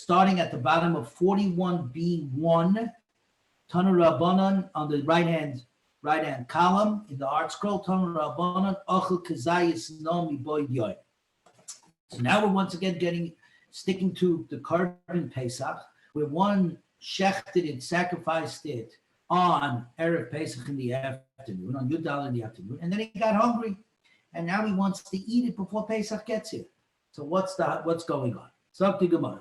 starting at the bottom of 41b1, Tanu Rabbanan on the right hand column in the art scroll. Tanu Rabbanan Ochel Kazayis Nomi Boyd Yoy. So now we're once again sticking to the Korban Pesach, where one shechted it, sacrificed it on Erev Pesach in the afternoon, on Yudal in the afternoon, and then he got hungry, and now he wants to eat it before Pesach gets here. So what's going on? So the Gemara.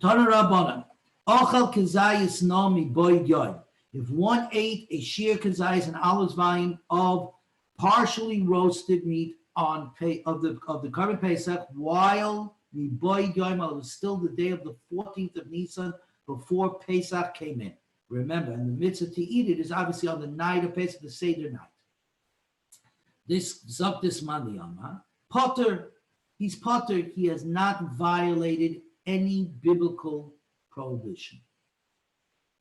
Tana Rabbanan, Ochel Kazayis Nomi Boyd Yoy. If one ate a sheer kazayis, an olive vine of partially roasted meat of the Korban Pesach, while the Boyd Yoy, it was still the day of the 14th of Nisan before Pesach came in. Remember, and the mitzvah to eat it is obviously on the night of Pesach, the Seder night. This Zoktis Mandiyama, Potter, he's Potter, he has not violated any biblical prohibition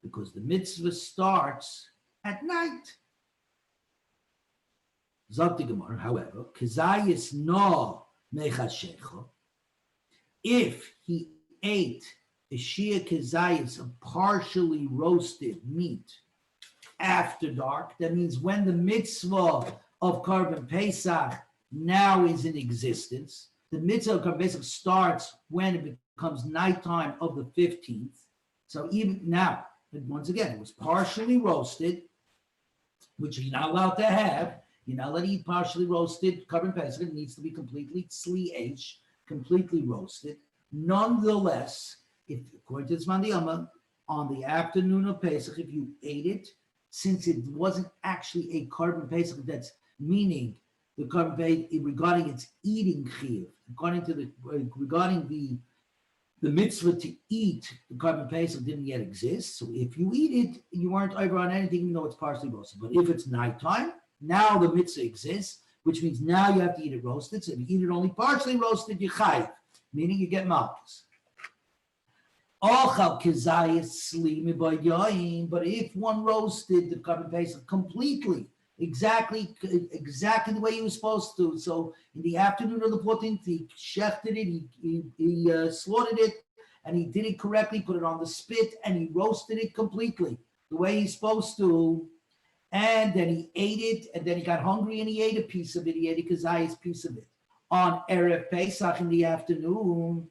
because the mitzvah starts at night. Zokti Gemara, however, Kazayis no mechashecha, if he ate a shia kazayis of partially roasted meat after dark, that means when the mitzvah of Korban Pesach now is in existence. The mitzvah of Korban Pesach starts when it becomes nighttime of the 15th. So even now, once again, it was partially roasted, which you're not allowed to have. You're not allowed to eat partially roasted Korban Pesach. It needs to be completely tzli-esh, completely roasted. Nonetheless, if according to the Zman Diyama, on the afternoon of Pesach, if you ate it, since it wasn't actually a Korban Pesach, that's meaning the Korban Pesach regarding its eating chiyuv, regarding the mitzvah to eat the Korban Pesach didn't yet exist. So if you eat it, you weren't over on anything, even though it's partially roasted. But if it's nighttime, now the mitzvah exists, which means now you have to eat it roasted. So if you eat it only partially roasted, you chayiv, meaning you get malchus. But if one roasted the Korban Pesach completely, exactly the way he was supposed to, so in the afternoon of the 14th, he shechted it, he slaughtered it, and he did it correctly, put it on the spit, and he roasted it completely, the way he's supposed to, and then he ate it, and then he got hungry and he ate a piece of it, he ate a kazayis piece of it. On Erev Pesach in the afternoon,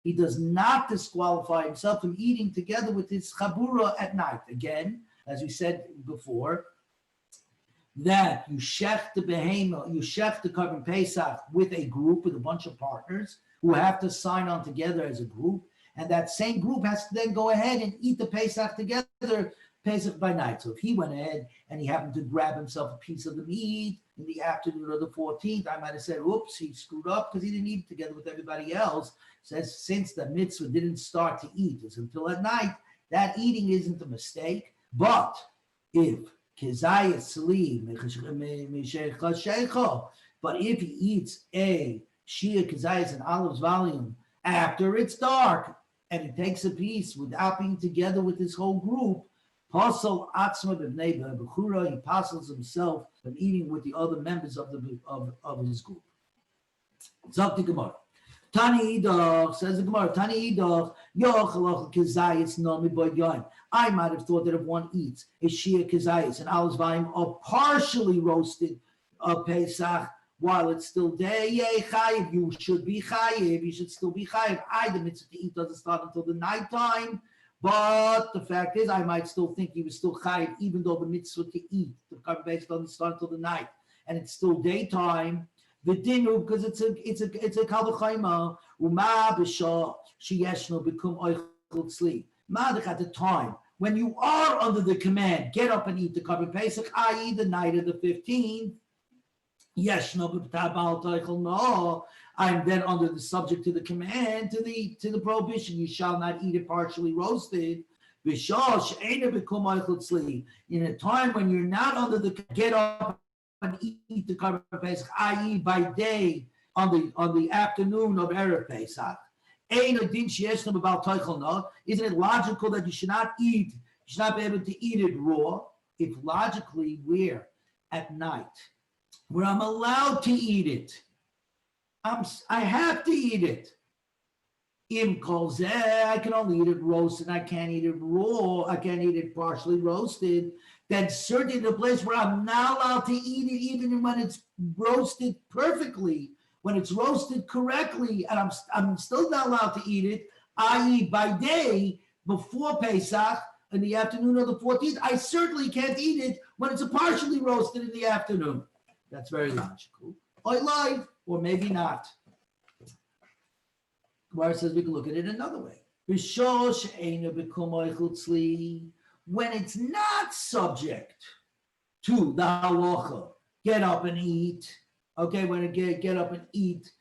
he does not disqualify himself from eating together with his chabura at night. Again, as we said before, that you shech the behema, you shech the Korban Pesach with a group, with a bunch of partners who have to sign on together as a group, and that same group has to then go ahead and eat the Pesach together, Pesach by night. So if he went ahead and he happened to grab himself a piece of the meat in the afternoon of the 14th, I might have said, oops, he screwed up because he didn't eat it together with everybody else. Says since the mitzvah didn't start to eat until at night, that eating isn't a mistake. But if but if he eats a shia kazayas and olives volume after it's dark and it takes a piece without being together with his whole group, he parcels himself from eating with the other members of his group. Zok the Gemara. Tani idach, says the Gemara, Tani idach, yochel kazayis nomi boyd yoim. I might have thought that if one eats a shia kazayis, an olive vine of partially roasted Pesach, while it's still day, chayiv, you should be chayiv, you should still be chayiv. The mitzvah to eat doesn't start until the nighttime. But the fact is, I might still think he was still chayiv, even though the mitzvah to eat the Korban Pesach doesn't start until the night, and it's still daytime. The dinu, because it's a kal v'chayma, uma b'shah sheyeshno bekum oichel tzli. Madach at the time when you are under the command, get up and eat the Korban Pesach, i.e. the night of the 15th. Yeshno b'tabal toichel no. I'm then under the subject to the command, to the prohibition. You shall not eat it partially roasted. In a time when you're not under the get up and eat the Korban Pesach, i.e. by day on the afternoon of Erev Pesach. Isn't it logical that you should not be able to eat it raw? If logically we're at night, where I'm allowed to eat it, I have to eat it. Im kolzeh, I can only eat it roasted. I can't eat it raw. I can't eat it partially roasted. Then certainly the place where I'm not allowed to eat it, even when it's roasted perfectly, when it's roasted correctly, and I'm still not allowed to eat it, i.e. by day before Pesach in the afternoon of the 14th, I certainly can't eat it when it's partially roasted in the afternoon. That's very logical. I lied, or maybe not. Where it says we can look at it another way. When it's not subject to the halacha, get up and eat. Okay, when it get up and eat,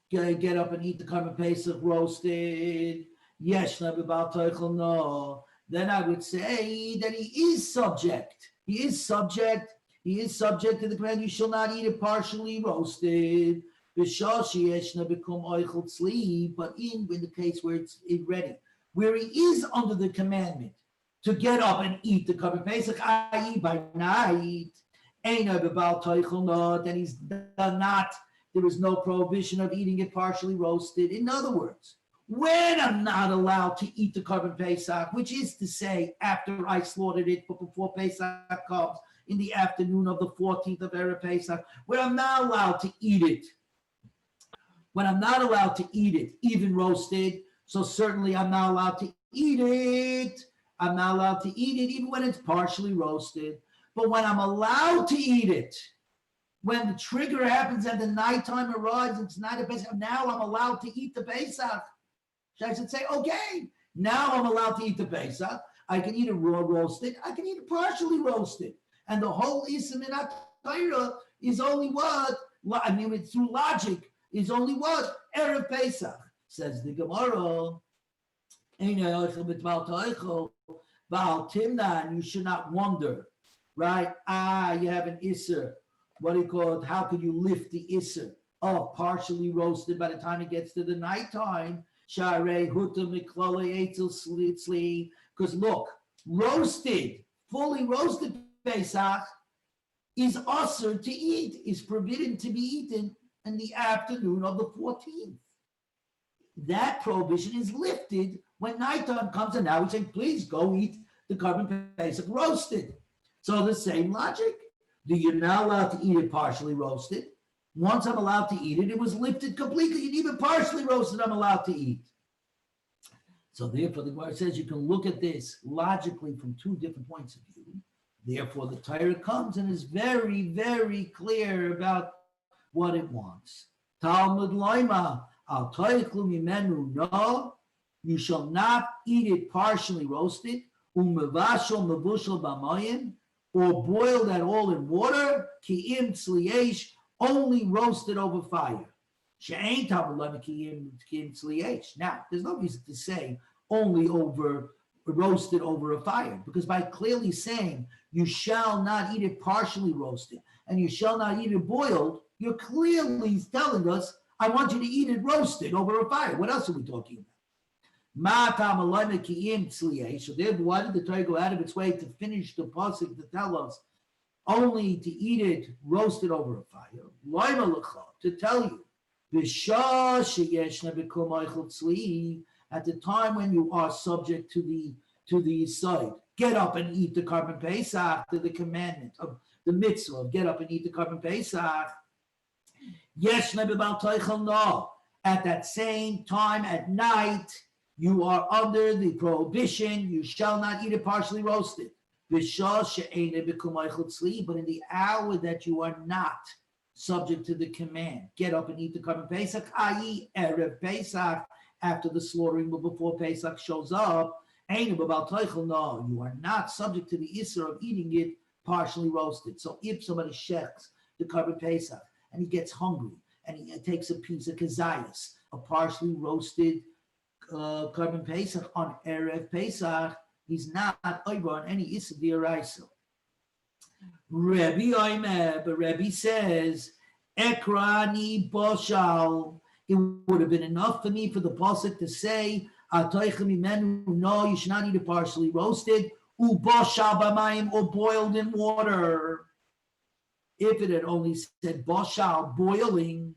get up and eat the Karban Pesach roasted. Yes, no. Then I would say that he is subject. He is subject to the command, you shall not eat it partially roasted. But in the case where it's ready, where he is under the commandment to get up and eat the Karban Pesach, i.e. by night, then he's not, there is no prohibition of eating it partially roasted. In other words, when I'm not allowed to eat the Karban Pesach, which is to say after I slaughtered it, but before Pesach comes, in the afternoon of the 14th of Erev Pesach, when I'm not allowed to eat it, even roasted, so certainly I'm not allowed to eat it. I'm not allowed to eat it even when it's partially roasted. But when I'm allowed to eat it, when the trigger happens and the nighttime arrives, it's not a Pesach, now I'm allowed to eat the Pesach. I should say, okay, now I'm allowed to eat the Pesach. I can eat it raw roasted. I can eat it partially roasted. And the whole Issa Minat Torah is only what? I mean, it's through logic. Is only what? Erev Pesach. Says the Gemara. And you should not wonder, right? You have an Isser. What do you call it? How can you lift the Isser? Oh, partially roasted by the time it gets to the nighttime. Because look, fully roasted Pesach is usher to eat, is forbidden to be eaten in the afternoon of the 14th. That prohibition is lifted when nighttime comes, and now we say, please go eat the Karban Pesach roasted. So the same logic. You're not allowed to eat it partially roasted. Once I'm allowed to eat it, it was lifted completely, and even partially roasted, I'm allowed to eat. So therefore, the Gemara says you can look at this logically from two different points of view. Therefore, the Torah comes and is very, very clear about what it wants. Talmud loima al toichlu mimenu no, you shall not eat it partially roasted, umevashal mevushal b'mayim, or boiled at all in water, ki im tzliesh, only roasted over fire. She'ain talmud loima ki im tzliesh. Now, there's no reason to say only roasted over a fire, because by clearly saying you shall not eat it partially roasted and you shall not eat it boiled, you're clearly telling us, I want you to eat it roasted over a fire. What else are we talking about? So therefore, why did the Torah go out of its way to finish the pasuk to tell us only to eat it roasted over a fire? To tell you, at the time when you are subject to the side, get up and eat the Karban Pesach, to the commandment of the mitzvah of get up and eat the Karban Pesach. Yes, no. At that same time at night, you are under the prohibition, you shall not eat it partially roasted. But in the hour that you are not subject to the command, get up and eat the Karban Pesach, i.e. Erev Pesach, after the slaughtering, but before Pesach shows up, no, you are not subject to the Isser of eating it partially roasted. So if somebody shechs the Karban Pesach and he gets hungry and he takes a piece of kazayas, a partially roasted Karban Pesach on Erev Pesach, he's not over on any Isser d'oraisa. But Rebbe says, Ekrani Boshal. It would have been enough for me for the pasuk to say, no, you should not eat it partially roasted, or boiled in water. If it had only said boshal, boiling,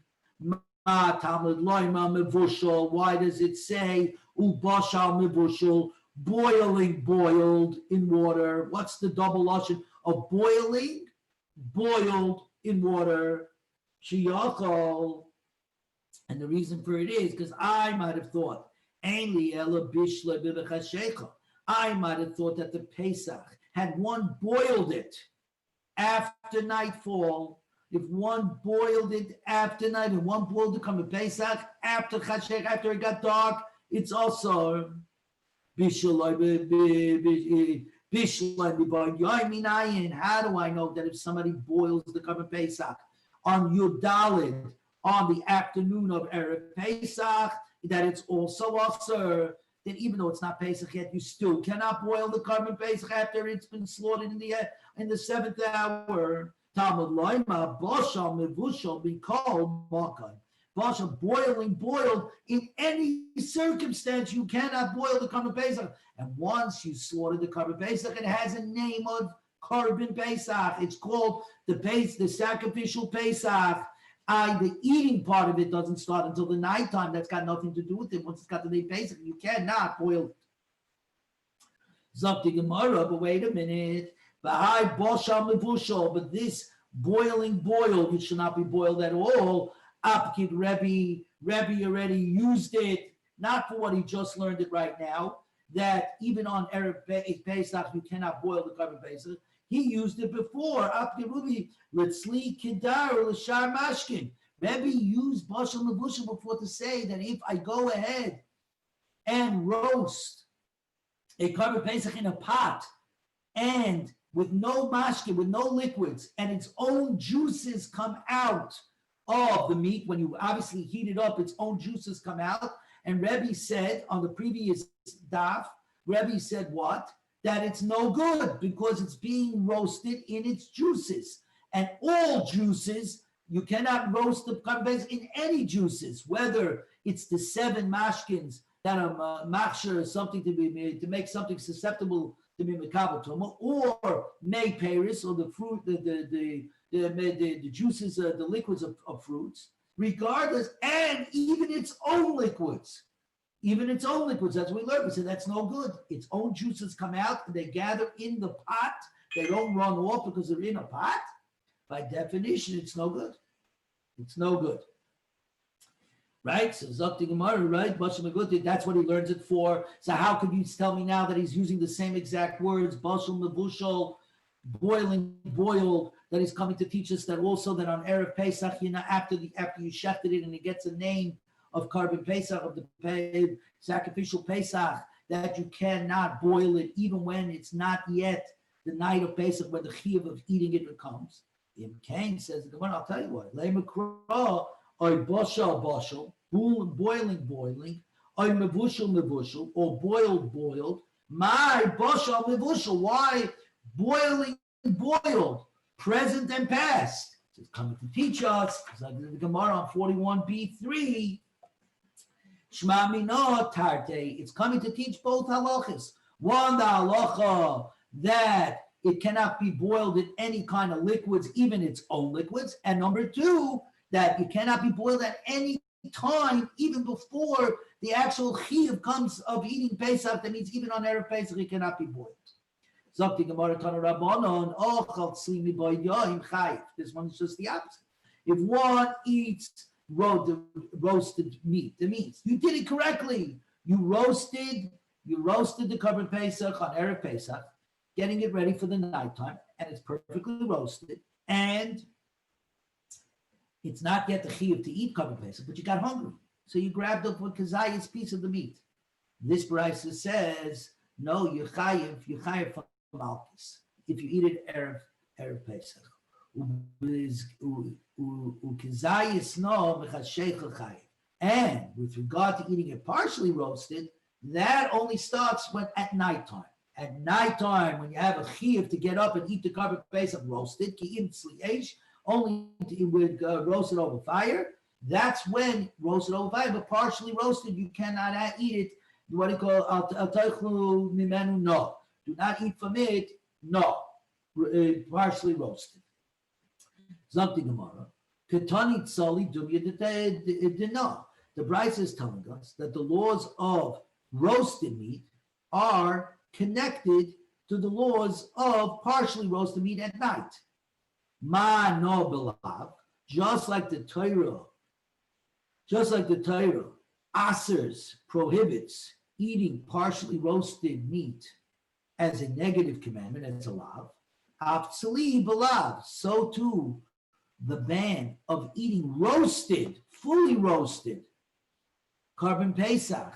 Talmud loima mevushal. Why does it say ubashal mevushal? Boiling, boiled in water. What's the double lashon of boiling? Boiled in water. Shiyachol. And the reason for it is because I might have thought, I might have thought that the Pesach had one boiled it after nightfall. If one boiled it after night and one boiled it come to Pesach after Chashech, after it got dark, it's also Bishulai. How do I know that if somebody boils the Korban Pesach on Yudalid, on the afternoon of Erev Pesach, that it's also Aser, that even though it's not Pesach yet, you still cannot boil the Korban Pesach after it's been slaughtered in the seventh hour. Talmud loima bashal mevushal b'kol makan. Bashal, boiling, boiled in any circumstance. You cannot boil the Korban Pesach. And once you slaughter the Korban Pesach, it has a name of Korban Pesach. It's called the sacrificial Pesach. The eating part of it doesn't start until the nighttime. That's got nothing to do with it. Once it's got the name Pesach, you cannot boil it. Zok Gemara, but wait a minute. But this boiling boiled, it should not be boiled at all. Apkid Rebbe already used it, not for what he just learned it right now, that even on Erev Pesach, you cannot boil the Korban Pesach. He used it before. Apkid Rubi, Letzli Kedar L'Shar Mashkin. Rebbe used Bashal Mevushal before to say that if I go ahead and roast a Korban Pesach in a pot and with no mashkin, with no liquids, and its own juices come out of the meat. When you obviously heat it up, its own juices come out. And Rebbe said on the previous daf, Rebbe said what? That it's no good because it's being roasted in its juices. And all juices, you cannot roast the Korban Pesach in any juices, whether it's the 7 mashkins that are machshir, something to be made, to make something susceptible to be mekabel tuma, or may paris, or the fruit, the juices, the liquids of fruits, regardless, and even its own liquids. Even its own liquids, as we learned, we said that's no good. Its own juices come out, and they gather in the pot. They don't run off because they're in a pot. By definition, it's no good. It's no good. Right? So Zok Gemara, right? That's what he learns it for. So how could you tell me now that he's using the same exact words, Bashal Mevushal, boiling, boiled, that he's coming to teach us that also that on Erev Pesach, after you shechted it and it gets a name of Korban Pesach, of the sacrificial Pesach, that you cannot boil it even when it's not yet the night of Pesach, when the chiyuv of eating it comes. Ibn Cain says, I'll tell you what, Le Makra, or bashal, boiling, or mevushal, or boiled. My bashal mevushal. Why boiled, present and past? It's coming to teach us. It's like the Gemara on 41b3. Shma mina tarte. It's coming to teach both halachas. One, the halacha that it cannot be boiled in any kind of liquids, even its own liquids. And number 2, that it cannot be boiled at any time, even before the actual chiyuv comes of eating Pesach. That means even on Erev Pesach, it cannot be boiled. This one is just the opposite. If one eats roasted meat, that means you did it correctly. You roasted the Korban Pesach on Erev Pesach, getting it ready for the nighttime, and it's perfectly roasted, and it's not yet the chiyuv to eat Korban Pesach, but you got hungry, so you grabbed up a kazayas piece of the meat. This brisa says no, you chayiv from malchus if you eat it erev Pesach. And with regard to eating it partially roasted, that only starts when at nighttime. At nighttime, when you have a chiyuv to get up and eat the Korban Pesach roasted, only with roasted over fire, that's when roasted over fire, but partially roasted, you cannot eat it. What do you call al-taychlu mimenu? No. Do not eat from it, no. Partially roasted. Zok Gemara. Ketani tzali dumya dina. The Brisa is telling us that the laws of roasted meat are connected to the laws of partially roasted meat at night. Ma no belav, just like the Torah asers prohibits eating partially roasted meat as a negative commandment, as a lav. Avtzali belav, so too the ban of eating roasted, fully roasted, carbon Pesach,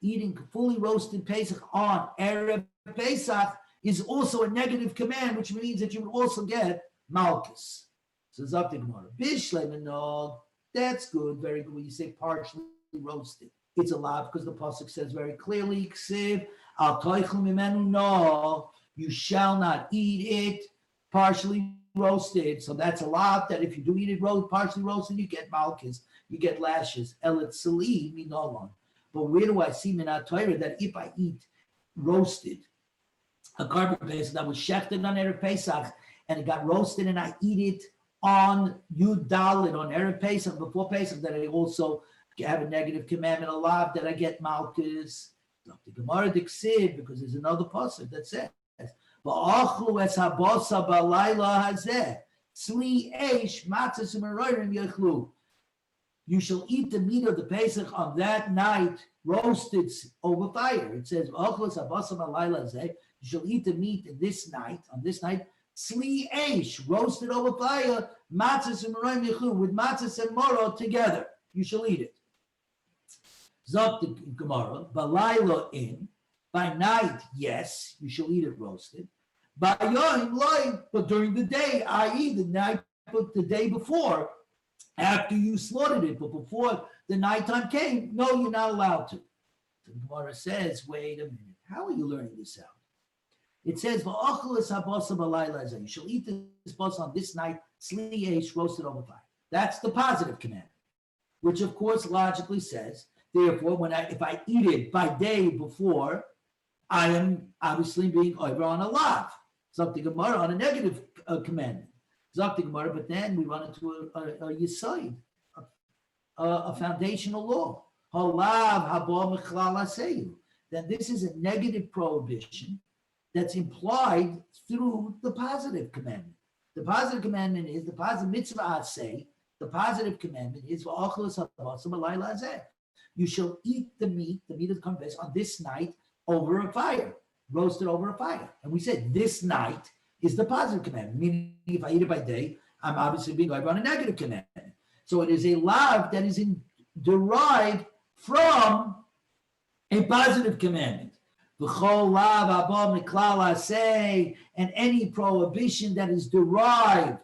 eating fully roasted Pesach on Erev Pesach is also a negative command, which means that you would also get Malchus. So it's up to Gemara. Bishleim, no, that's good, very good. When you say partially roasted, it's a lot because the pasuk says very clearly, Ksiv, al toichel mimenu, no, you shall not eat it partially roasted. So that's a lot that if you do eat it partially roasted, you get Malchus, you get lashes. Elet sali minolon. But where do I see Minat Torah that if I eat roasted, a carbon Pesach that was shechted on Erev Pesach and it got roasted and I eat it on Yud Dalit, on Erev Pesach, before Pesach, that I also have a negative commandment, a lav, that I get Malchus. The Gemara Diksiv, because there's another pasuk that says, V'achlu es habosa b'layla hazeh, tzli eish matzah u'merorim yechlu. You shall eat the meat of the Pesach on that night, roasted over fire. It says, you shall eat the meat on this night, tzli eish, roasted over fire, matzah and meroim yichlu, with matzah and moro together. You shall eat it. Zok the Gemara, balayla in, by night, yes, you shall eat it roasted. By yom loy, but during the day, i.e. the night, but the day before, after you slaughtered it, but before the nighttime came, no, you're not allowed to. The Gemara says, wait a minute, how are you learning this out? It says, you shall eat this bus on this night, sli roasted over fire. That's the positive command, which of course logically says, therefore, if I eat it by day before, I am obviously being over on a lav, something Gemara on a negative commandment. But then we run into a yisoid, a foundational law. Then this is a negative prohibition that's implied through the positive commandment. The positive commandment is the positive mitzvah say. The positive commandment is you shall eat the meat of the confess on this night over a fire, roasted over a fire. And we said this night is the positive commandment, meaning if I eat it by day, I'm obviously being over on a negative commandment. So it is a lav that is derived from a positive commandment. And any prohibition that is derived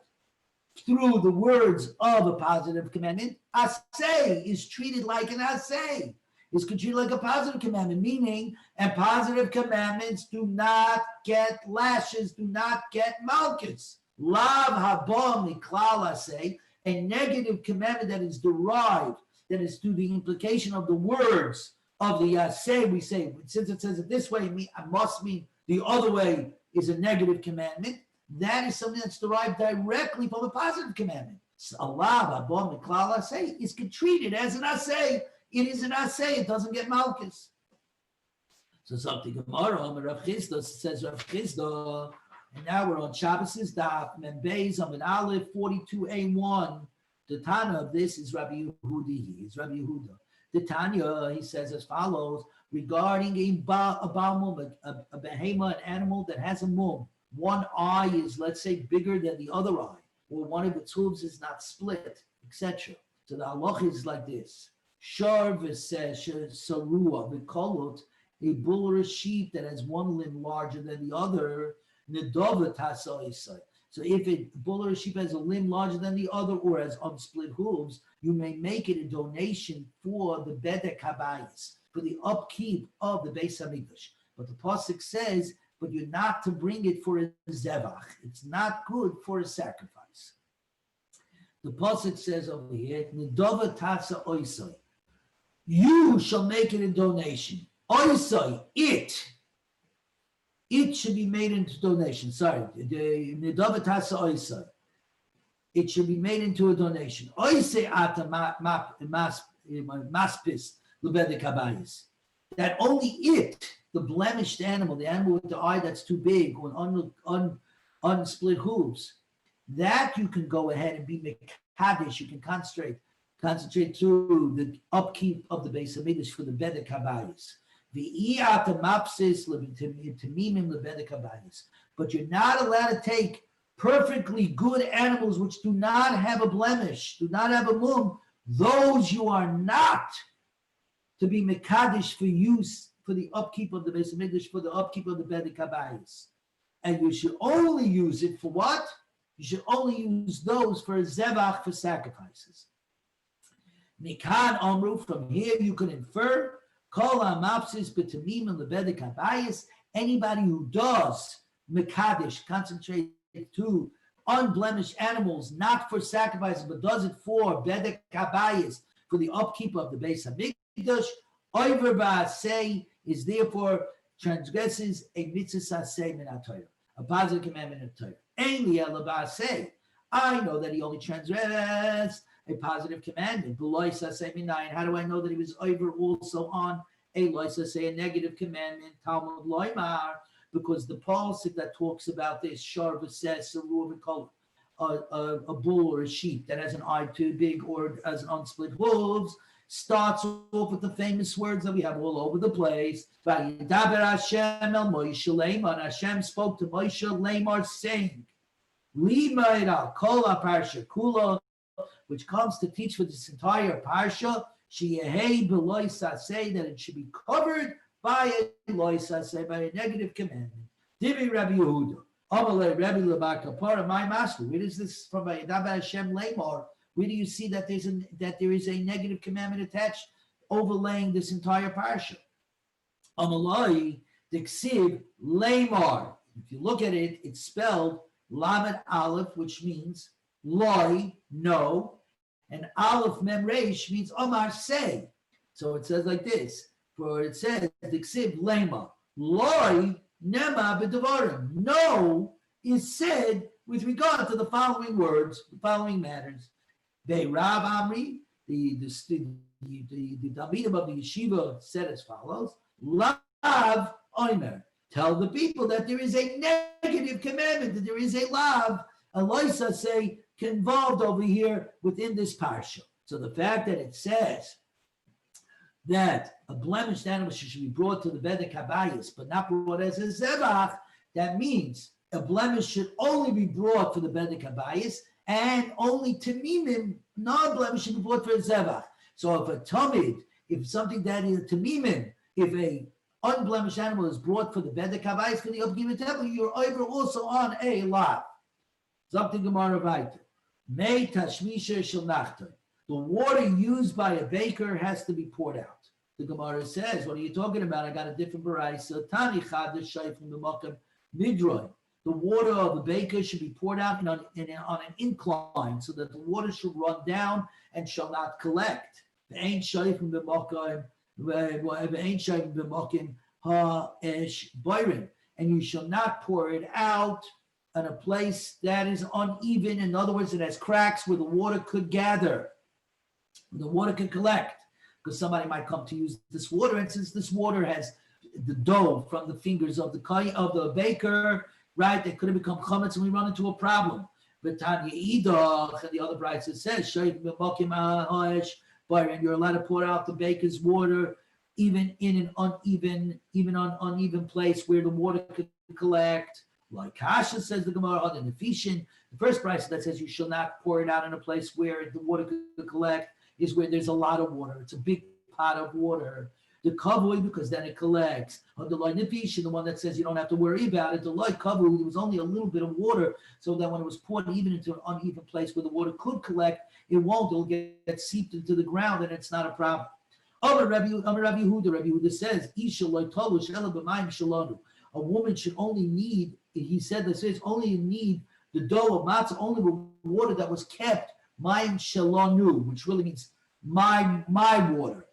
through the words of a positive commandment, asay is treated like an asay. Is treated like a positive commandment, meaning, and positive commandments do not get lashes, do not get malchus. Lav haba miklal asay, a negative commandment that is derived, that is through the implication of the words of the asay, we say, since it says it this way, I must mean the other way is a negative commandment. That is something that's derived directly from a positive commandment. So lav haba miklal asay is treated as an asay. It is an asay, it doesn't get malchus. So something Gemara, Rav Chisda says Rav Chisda, and now we're on Shabbos' daf, Membeis Amid Aleph 42a1. The Tana of this is Rabbi Yehudi. He's Rabbi Yehuda. The Tanya, he says as follows, regarding a mum, a behemoth, an animal that has a mum. One eye is, let's say, bigger than the other eye, or one of its hooves is not split, etc. So the halacha is like this. Shar sarua v'kolot, a bull or a sheep that has one limb larger than the other, nedova tasaisai. So if a bull or a sheep has a limb larger than the other or has unsplit hooves, you may make it a donation for the bedek habayis, for the upkeep of the Beis Hamikdash. But the pasuk says, but you're not to bring it for a zevach. It's not good for a sacrifice. The pasuk says over here, nedova tasa oisai. You shall make it a donation. Oisai, it should be made into donation. Sorry, the nedava tasa oisai. it should be made into a donation. That only it, the blemished animal, the animal with the eye that's too big, or unsplit hooves, that you can go ahead and be mekadesh. You can concentrate through the upkeep of the Beis Hamikdash for the bedek habayis. But you're not allowed to take perfectly good animals which do not have a blemish, do not have a mum. Those you are not to be mekadesh for use for the upkeep of the Beis Hamikdash, for the upkeep of the bedek habayis. And you should only use it for what? You should only use those for zevach, for sacrifices. Mikan Omru, from here you can infer, Kol HaMapsis B'Tamim and Lebedek HaBayis, anybody who does Mekadesh, concentrate to unblemished animals, not for sacrifices, but does it for Bedek HaBayis, for the upkeep of the Beis HaMikdash, Oiver Ba'aseh is therefore transgresses a mitzvah saseh min HaTorah, a positive commandment of Torah. Ein li ela ba'aseh, I know that he only transgressed a positive commandment. How do I know that he was over also on a negative commandment? Talmud loymar, because the pasuk that talks about this, Sharva says, a bull or a sheep that has an eye too big or has an unsplit hooves, starts off with the famous words that we have all over the place. Hashem spoke to Moshe Lamar saying, Limaira kol parsha kula, which comes to teach for this entire parsha, sheyehei b'loisa, say that it should be covered by a loisa, say by a negative commandment. Divi Rabbi Yehuda, Amalei Rabbi Labakapara, my master. Where is this from? Vayidabel Hashem Lamar. Where do you see that there is a negative commandment attached, overlaying this entire parsha? Amalei Diksiv Lamar. If you look at it, it's spelled Lamed Aleph, which means Loi, no, and Aleph Mem Reish means Omar, say. So it says like this, for it says, Diksiv Lema, Loi Nema B'Devarim. No is said with regard to the following words, the following matters. They Rav Amri, the Talmidim of the yeshiva said as follows, Lav Omer, tell the people that there is a negative commandment, that there is a lav, a loisa, say, involved over here within this parsha. So the fact that it says that a blemished animal should be brought to the bedek habayis, but not brought as a zevach, that means a blemish should only be brought for the bedek habayis, and only tamimim, non-blemish, should be brought for a zevach. So if a tamid, if something that is tamimim, if a unblemished animal is brought for the bedek habayis, for the upkeep of the temple, you're over also on a lav. Something Gemara Vayter. May tashmisha shel nachta. The water used by a baker has to be poured out. The Gemara says, what are you talking about? I got a different variety. So Tani chadash shayfim b'makam midroy. The water of the baker should be poured out on an incline so that the water should run down and shall not collect. V'ein shayfim b'makam ha'esh bayrin. And you shall not pour it out in a place that is uneven. In other words, it has cracks where the water could gather, the water can collect, because somebody might come to use this water, and since this water has the dough from the fingers of the baker, right, it could have become chametz, and we run into a problem. But Tanya Idach and the other brayta says, and you're allowed to pour out the baker's water even in an uneven place where the water could collect. Like Kasha says the Gemara in the Fishin, the first brayta that says you shall not pour it out in a place where the water could collect is where there's a lot of water. It's a big pot of water. The kavui, because then it collects. The Fishin, the one that says you don't have to worry about it. The light kavui, there was only a little bit of water, so that when it was poured even into an uneven place where the water could collect, it won't. It'll get seeped into the ground, and it's not a problem. Rabbi Yehuda says, a woman should only need, he said this is only need the dough of matzah, only with water that was kept, mayim shelanu, which really means my water.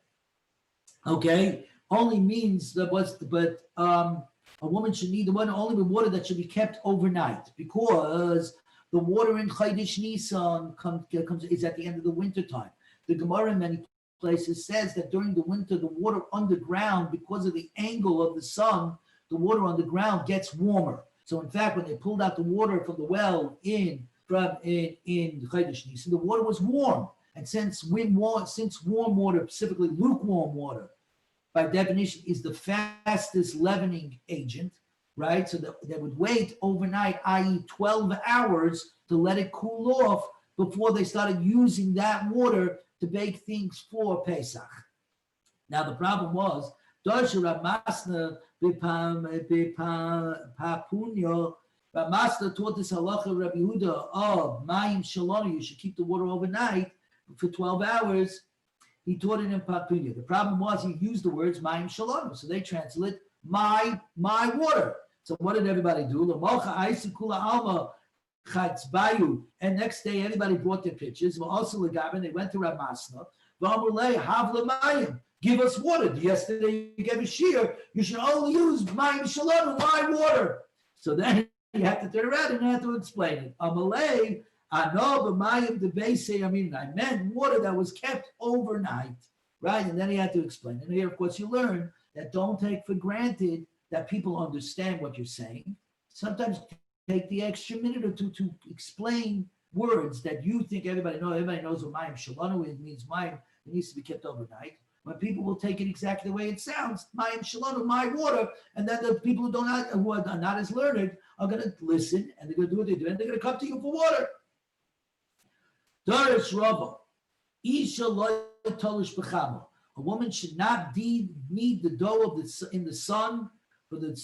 Okay, only means that a woman should need the one only with water that should be kept overnight, because The water in Chodesh Nisan is at the end of the winter time. The Gemara in many places says that during the winter, the water underground, because of the angle of the sun, the water underground gets warmer. So in fact, when they pulled out the water from the well in Chodesh Nisan, the water was warm. And since warm water, specifically lukewarm water, by definition is the fastest leavening agent, right? So they would wait overnight, i.e. 12 hours, to let it cool off before they started using that water to bake things for Pesach. Now the problem was, Ramasna taught this halacha Rabbi Yehuda of Mayim Shalom, you should keep the water overnight for 12 hours. He taught it in Papunya. The problem was he used the words Mayim Shalom, so they translate my water. So what did everybody do? And next day, everybody brought their pitchers. They went to Rav Masna. Give us water. Yesterday you gave a shear. You should only use Mayim Shalom, my water. So then you have to turn around and you have to explain it. Amalei, I know, but Mayim the base. I meant water that was kept overnight, right? And then he had to explain. And here, of course, you learn that don't take for granted that people understand what you're saying. Sometimes take the extra minute or two to explain words that you think everybody knows. Everybody knows what Mayim Shalom means. Mayim, it needs to be kept overnight. When people will take it exactly the way it sounds, Mayim Shalom, my water, and then the people who are not as learned are going to listen and they're going to do what they do, and they're going to come to you for water. Darish Rava, Isha lo tolish b'chama. A woman should not knead the dough in the sun, for the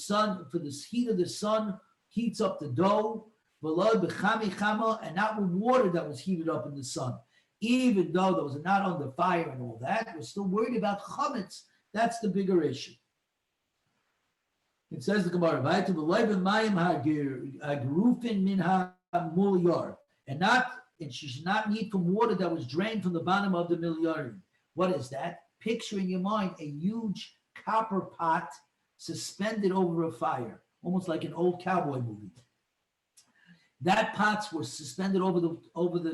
heat of the sun heats up the dough, and not with water that was heated up in the sun. Even though those are not under fire and all that, we're still worried about chametz. That's the bigger issue. It says the Gemara, and she should not eat from water that was drained from the bottom of the milyarim. What is that? Picture in your mind a huge copper pot suspended over a fire, almost like an old cowboy movie. That pots were suspended over the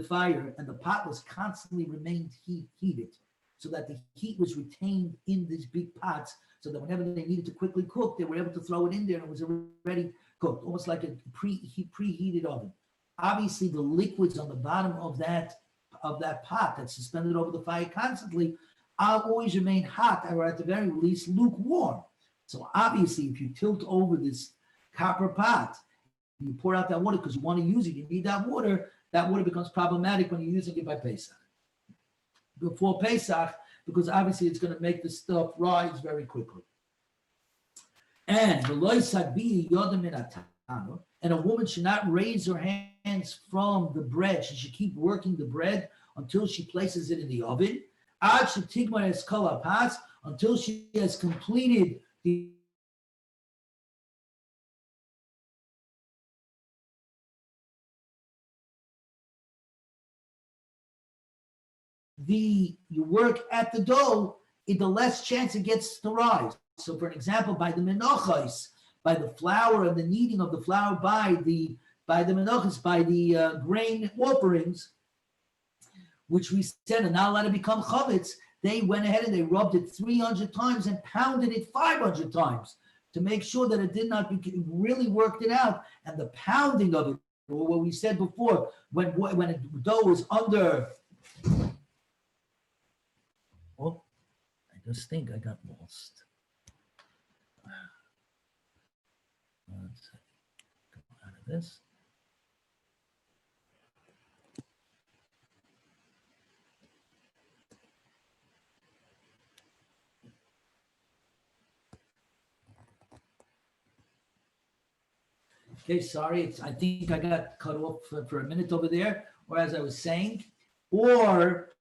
fire, and the pot was constantly remained heated, so that the heat was retained in these big pots, so that whenever they needed to quickly cook, they were able to throw it in there and it was already cooked, almost like a preheated oven. Obviously, the liquids on the bottom of that pot that's suspended over the fire constantly always remain hot, or at the very least lukewarm. So obviously, if you tilt over this copper pot, you pour out that water because you want to use it, you need that water becomes problematic when you're using it by Pesach. Before Pesach, because obviously it's going to make the stuff rise very quickly. And a woman should not raise her hands from the bread. She should keep working the bread until she places it in the oven. Until she has completed you work at the dough, the less chance it gets to rise. So for an example, by the menachos, by the flour and the kneading of the flour by the menachos, by the grain offerings, which we said are not allowed to become chametz, they went ahead and they rubbed it 300 times and pounded it 500 times to make sure that it did not really worked it out. And the pounding of it, or what we said before, when the dough is under. Oh, I just think I got lost. One second. Come out of this. Okay, sorry. I think I got cut off for a minute over there, or as I was saying, or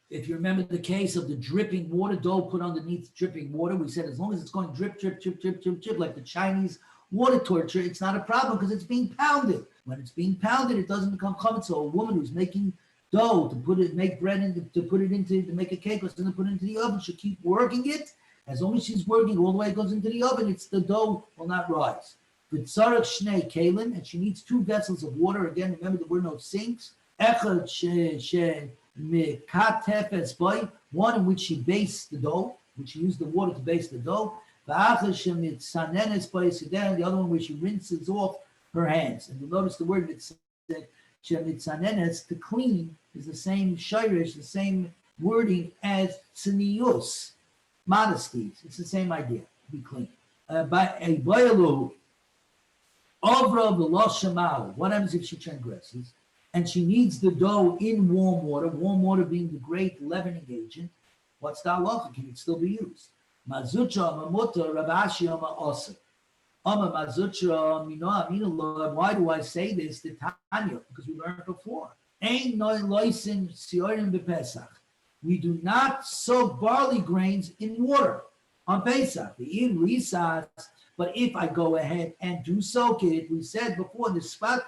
if you remember the case of the dripping water, dough put underneath dripping water, we said as long as it's going drip, drip, drip, drip, drip, drip, like the Chinese water torture, it's not a problem because it's being pounded. When it's being pounded, it doesn't become chametz. So a woman who's making dough to make bread to make a cake or something, to put it into the oven, should keep working it. As long as she's working all the way it goes into the oven, the dough will not rise. V'tzarech shnei kelim, and she needs 2 vessels of water. Again, remember there were no sinks. Echad mekatef es boy, one in which she bastes the dough, which she used the water to baste the dough. V'achad shemitzanen es boy sideh, the other one where she rinses off her hands. And you'll notice the word shemitzanenes, to clean, is the same shirish, the same wording as tznius, modesties. It's the same idea, to be clean. By a boyalu, Ovra v'lo shemau. What happens if she transgresses? And she needs the dough in warm water being the great leavening agent. What's the halacha? Can it still be used? Mazutra mamuta Ravashi ama osa. Ama mazutra minoa minallah. Why do I say this? The Tanya, because we learned before. Ein noi loisin siorim b'Pesach. We do not soak barley grains in water on Pesach. The in risas. But if I go ahead and do soak it, we said before the spot,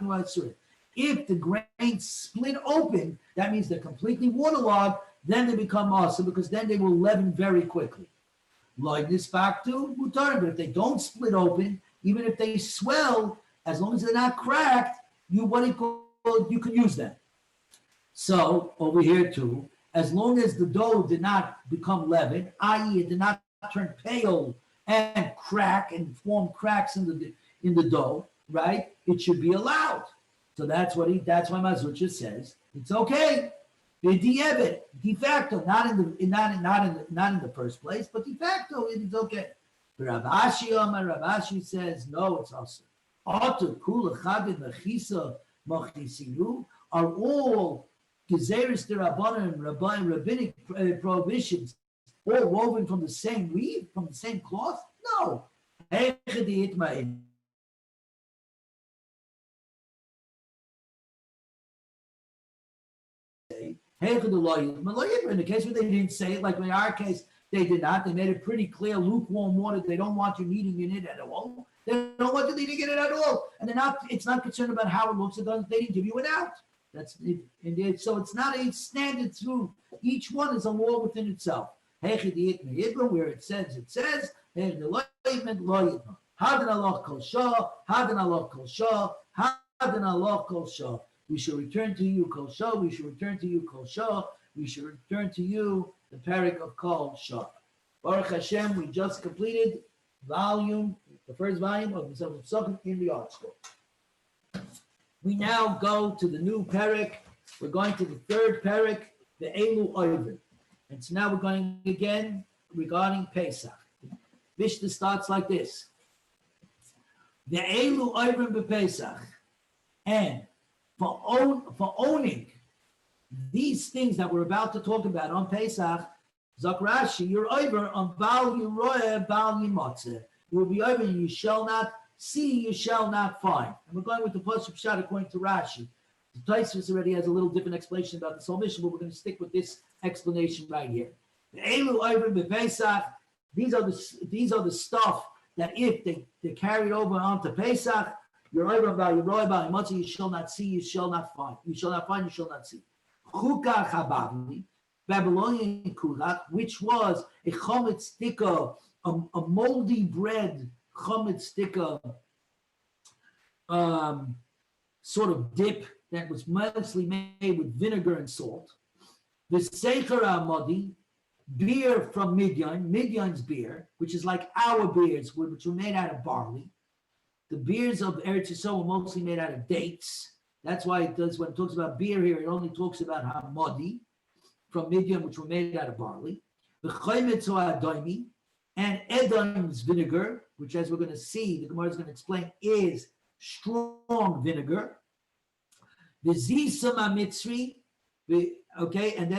if the grains split open, that means they're completely waterlogged, then they become awesome because then they will leaven very quickly. Like this back to mutar, but if they don't split open, even if they swell, as long as they're not cracked, you can use them. So over here too, as long as the dough did not become leavened, i.e., it did not turn pale and crack and form cracks in the dough, right? It should be allowed. So that's why Mazucha says it's okay. De facto, not in the first place, but de facto it is okay. Rav Ashi says no, it's also. Are all gezeres derabanan and rabbinic prohibitions all woven from the same weave, from the same cloth? No. In the case where they didn't say it, like in our case, they did not. They made it pretty clear, lukewarm water. They don't want you kneading in it at all. They don't want you kneading in it at all. And it's not concerned about how it looks. They didn't give you it out. That's it. So it's not a standard through. Each one is a law within itself. Where it says, we shall return to you Kol Shah, we shall return to you Kol Shah, we shall return to you the parak of Kol Shah. Baruch Hashem, we just completed the first volume of the Pesachim in the art school. We now go to the new parak. We're going to the third parak, the Elu Oivin. And so now we're going again regarding Pesach. Mishnah starts like this. The Elu Oivin bePesach. And for owning these things that we're about to talk about on Pesach, Zakrashi, you're over on Bal Yeroeh, Bal Yimotze. You will be over and you shall not see, you shall not find. And we're going with the Pasuk Pshat according to Rashi. The Tosfos already has a little different explanation about this whole mission, but we're going to stick with this explanation right here. The Elu Oivin bePesach. These are the stuff that if they're carried over onto Pesach, you're over about your roy about Yimotze, you shall not see, you shall not find. You shall not find, you shall not see. Chukah Chabavli, Babylonian kulach, which was a chometz stika, a moldy bread chometz stika sort of dip that was mostly made with vinegar and salt. The Secher Amodi, beer from Midian's beer, which is like our beers, which were made out of barley. The beers of Eretz Yisrael were mostly made out of dates. That's why it does, when it talks about beer here, it only talks about Hamodi from Midian, which were made out of barley. The Chometz Adoimi and Edom's vinegar, which, as we're going to see, the Gemara is going to explain, is strong vinegar. The Zisam HaMitzri, okay, and the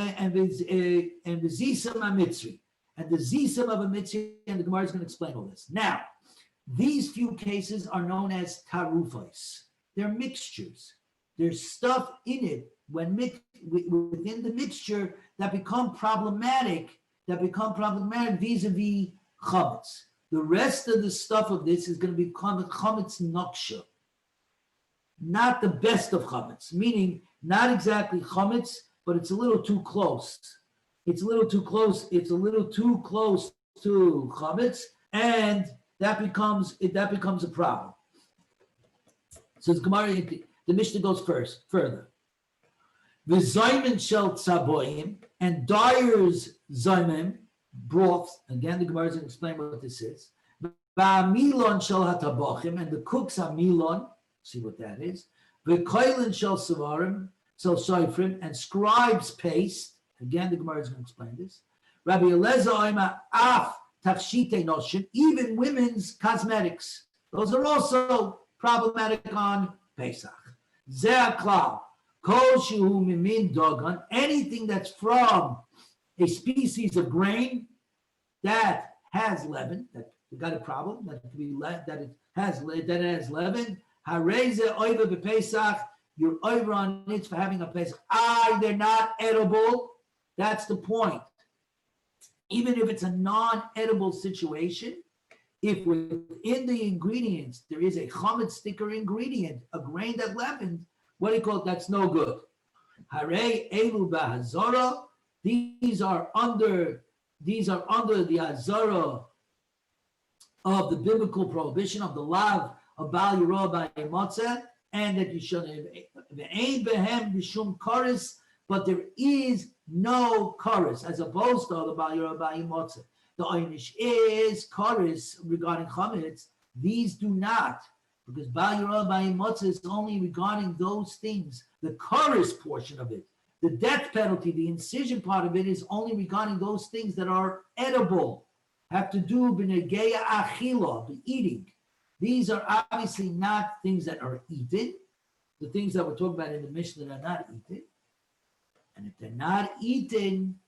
Zisam HaMitzri, and the Zisam of a Mitzri, and the Gemara is going to explain all this. Now, these few cases are known as tarufos. They're mixtures. There's stuff in it within the mixture that become problematic vis-a-vis chametz. The rest of the stuff of this is going to become chametz noksha. Not the best of chametz, meaning not exactly chametz, but it's a little too close. It's a little too close to chametz, and that becomes a problem. So the Gemara, the Mishnah goes further. V'zaymin shel tzaboyim, and dyer's zaymim, broths. Again, the Gemara is going to explain what this is. V'amilon shel hatabachim, and the cooks amilon. See what that is. V'koilin shel savarim, shel soifrim, and scribes paste. Again, the Gemara is going to explain this. Rabbi Eliezer oima af tachshite noshim, even women's cosmetics. Those are also problematic on Pesach. Zeh klal. Anything that's from a species of grain that has leaven, that you got a problem, that could be that it has leaven. Hareze oiva b'Pesach, you're over on it for having a Pesach. They're not edible. That's the point. Even if it's a non-edible situation, if within the ingredients there is a chametz sticker ingredient, a grain that leavens, what do you call it? That's no good. Harei elu b'hazara. These are under the hazara of the biblical prohibition of the lav of bal yirah b'yimotzeh, and that you should ve'ein behem b'shum karis, but there is no karis as opposed to the bal yirah b'yimotzeh. The einish is karis regarding chametz. These do not. Because Bal Yirah B'Yimotzeh is only regarding those things, the chorus portion of it. The death penalty, the incision part of it is only regarding those things that are edible, have to do b'negeya achila, the eating. These are obviously not things that are eaten. The things that we're talking about in the Mishnah that are not eaten. And if they're not eaten,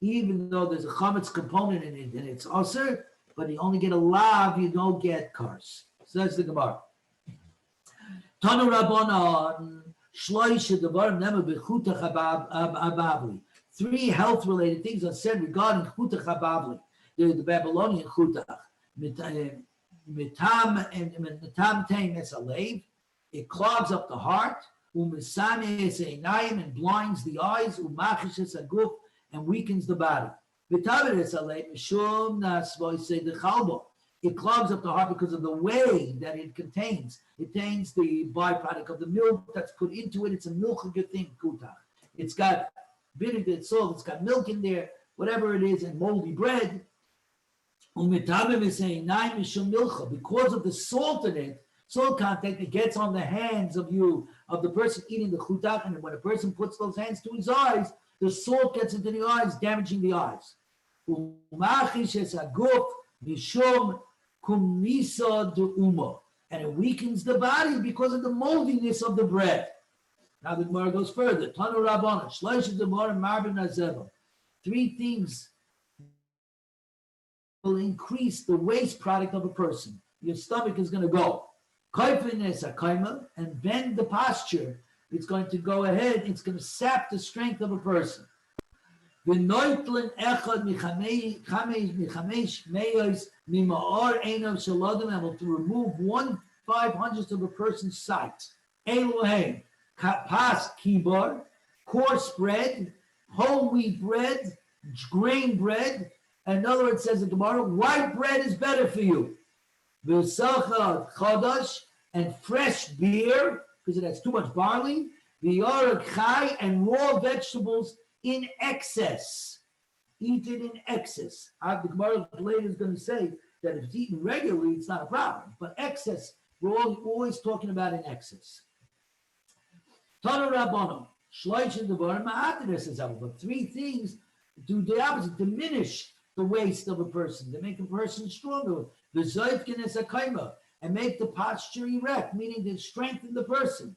even though there's a chametz component in it, and it's usher, but you only get a lav, you don't get kars. So that's the Gemara. Tanu Rabbanan, Shloisha Devarim Nema B'Chutach Hababli. 3 health-related things are said regarding Chutach Hababli. The Babylonian Chutach. Mitam Teim Es Alev. It clogs up the heart. Umisame Es Einayim, and blinds the eyes. Umachish Es Aguf, and weakens the body. V'taver Es Alev Mishum Nasvoy Se Dechalbo. It clogs up the heart because of the whey that it contains. It contains the byproduct of the milk that's put into it. It's a milchiger thing, kutach. It's got vinegar, salt, it's got milk in there, whatever it is, and moldy bread. Because of the salt in it, salt content, it gets on the hands of the person eating the kutach, and when a person puts those hands to his eyes, the salt gets into the eyes, damaging the eyes. And it weakens the body because of the moldiness of the bread. Now the Gemara goes further. Tanu Rabbana, Shloisha Devarim Marbin Azeva. 3 things will increase the waste product of a person. Your stomach is going to go. And bend the posture. It's going to go ahead. It's going to sap the strength of a person. And will to remove 1/500 of a person's sight. Elohim, pas kibar, coarse bread, whole wheat bread, grain bread. In other words, says the Gemara, white bread is better for you. V'sachad chadash, and fresh beer, because it has too much barley. V'yarek chai, and raw vegetables in excess. Eat it in excess. The Gemara later is going to say that if it's eaten regularly, it's not a problem. But excess, we're always talking about in excess. Tanu Rabbanon, Shloisha Devarim Ma'atiris is out. But 3 things do the opposite, diminish the waist of a person, to make a person stronger. The Zoifkin Akaima, and make the posture erect, meaning to strengthen the person.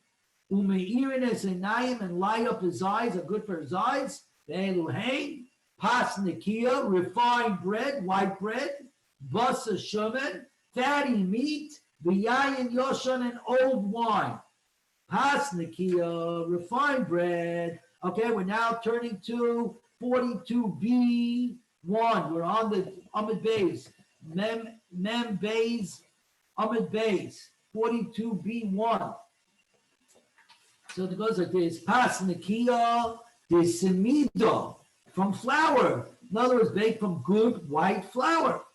Umeirin Einayim, and light up his eyes, are good for his eyes. Ve'eluhein, pas nikia, refined bread, white bread. Basa shumen, fatty meat. V'yayin yoshan, and old wine. Pas nikia, refined bread. Okay, we're now turning to 42b1. We're on the Amid Bays. Mem Bays, Amid Bays. 42b1. So it goes like this: pas nikia, there's semido, from flour. In other words, baked from good white flour.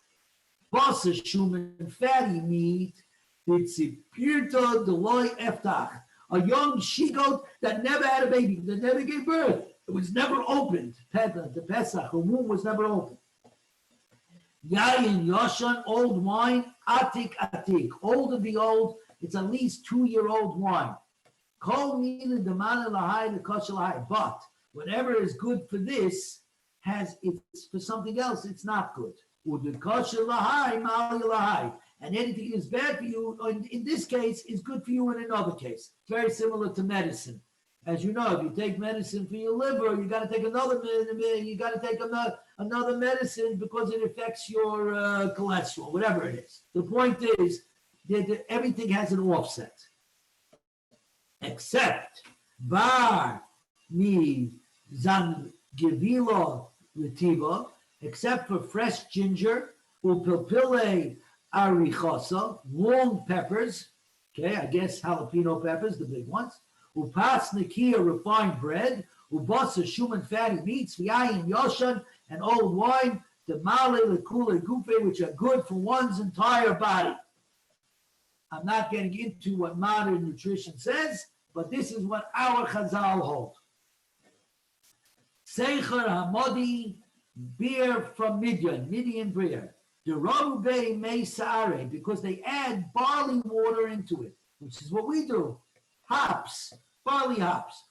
Basa shuman, fatty meat. Bitzipirta Deloy Eftach. A young she-goat that never had a baby, that never gave birth. It was never opened. The Pesach, her womb was never opened. Yayin Yoshan, old wine, Atik, old of the old, it's at least 2-year-old wine. Kol meaning the man lahai, the kosher lahai. But whatever is good for this it's for something else, it's not good. The kosher lahai, mali lahai. And anything is bad for you, in this case, is good for you in another case. It's very similar to medicine. As you know, if you take medicine for your liver, you got to take another medicine because it affects your cholesterol, whatever it is. The point is that everything has an offset, except bar mi zangivilo retiva, except for fresh ginger, upilpile arichosa, long peppers, okay, I guess jalapeno peppers, the big ones, upas nikia, refined bread, ubasa shuman, fatty meats, v'yayin yoshan, and old wine, the male lekule gupe, which are good for one's entire body. I'm not getting into what modern nutrition says, but this is what our Chazal hold. Seicher hamodi, beer from Midian beer. Derube meisare, because they add barley water into it, which is what we do. Hops, barley hops.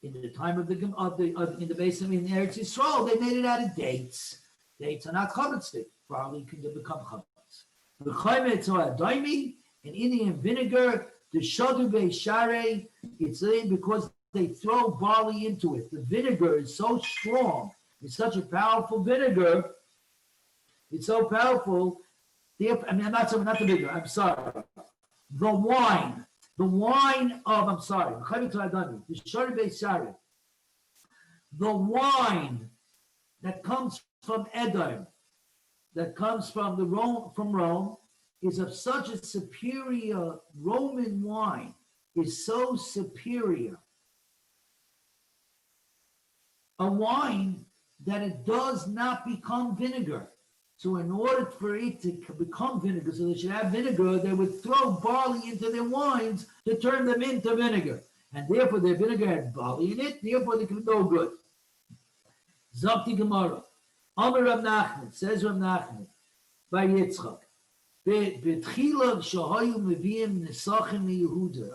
In the time in the base of in Eretz Yisrael, they made it out of dates. Dates are not chametz. Barley can become chametz. The chametz or daimi, an Indian vinegar. The shadu beishare, it's because they throw barley into it. The vinegar is so strong. It's such a powerful vinegar. It's so powerful. Not the vinegar. I'm sorry. The wine of, the wine that comes from Edom, that comes from Rome, is of such a superior, Roman wine is so superior. A wine that it does not become vinegar. So in order for it to become vinegar, so they should have vinegar, they would throw barley into their wines to turn them into vinegar. And therefore their vinegar had barley in it, therefore they could no good. Zokti Gemara. Amar Rav Nachman, says Rav Nachman, by Yitzchak.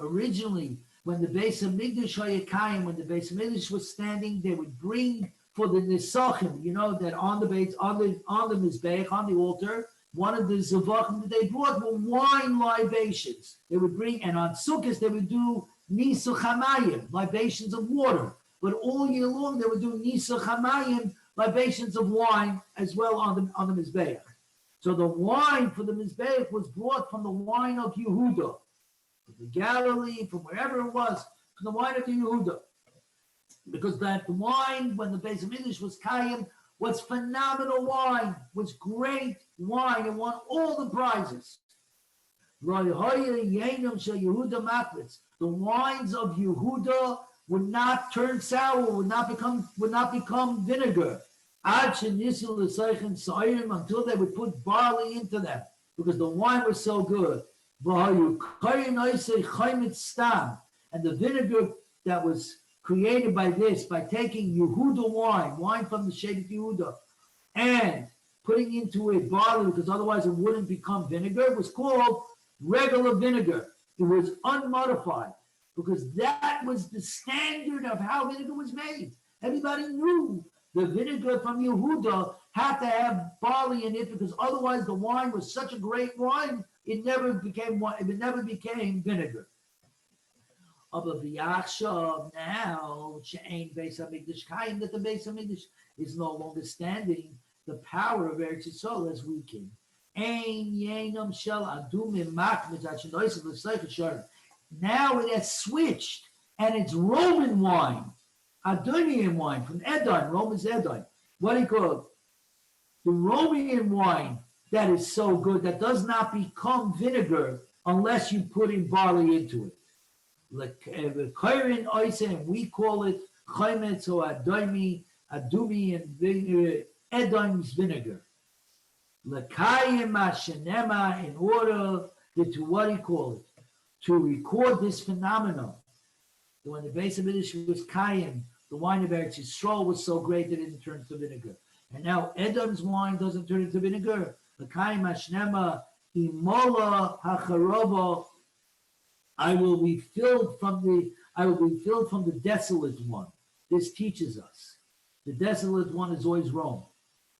Originally, when the base of Migdash Hayakayim, when the base of Migdash was standing, they would bring for the Nisachim, that on the base, on the Mizbeach, on the altar, one of the Zavachim that they brought were wine libations. They would bring, and on Sukkot they would do Nisuch Hamayim, libations of water. But all year long they would do Nisuch Hamayim, libations of wine as well on the Mizbeach. So the wine for the Mizbeach was brought from the wine of Yehuda, from the Galilee, from wherever it was, from the wine of the Yehuda. Because that wine, when the base of English was Kayim, was phenomenal wine, was great wine, and won all the prizes. The wines of Yehuda would not turn sour, would not become vinegar. Until they would put barley into them, because the wine was so good. And the vinegar that was created by this, by taking Yehuda wine from the shade of Yehuda, and putting into it barley, because otherwise it wouldn't become vinegar, it was called regular vinegar. It was unmodified, because that was the standard of how vinegar was made. Everybody knew the vinegar from Yehuda had to have barley in it, because otherwise the wine was such a great wine, it never became vinegar. Of the Yachshav now, She'ain Beis HaMikdash Kayim, that the Beis HaMikdash is no longer standing, the power of Eretz Yisrael is weakened. Ein Yenam Shel Adumim Machmid Hashenoisav L'Seicha Sharim. Now it has switched, and it's Roman wine, Adonian wine from Edom. Roman's Edom. What do you call it? The Roman wine that is so good that does not become vinegar unless you put in barley into it. And we call it Chaimetz or Adumi and Edom's vinegar. L'kayim Hashenema, in order to what do you call it? To record this phenomenon. When the Beis HaMikdash was Kayim, the wine of Eretz Yisrael was so great that it didn't turn into vinegar. And now Edom's wine doesn't turn into vinegar. The Kayim Hashnema, Imola Hacharova, I will be filled from the desolate one. This teaches us. The desolate one is always Rome.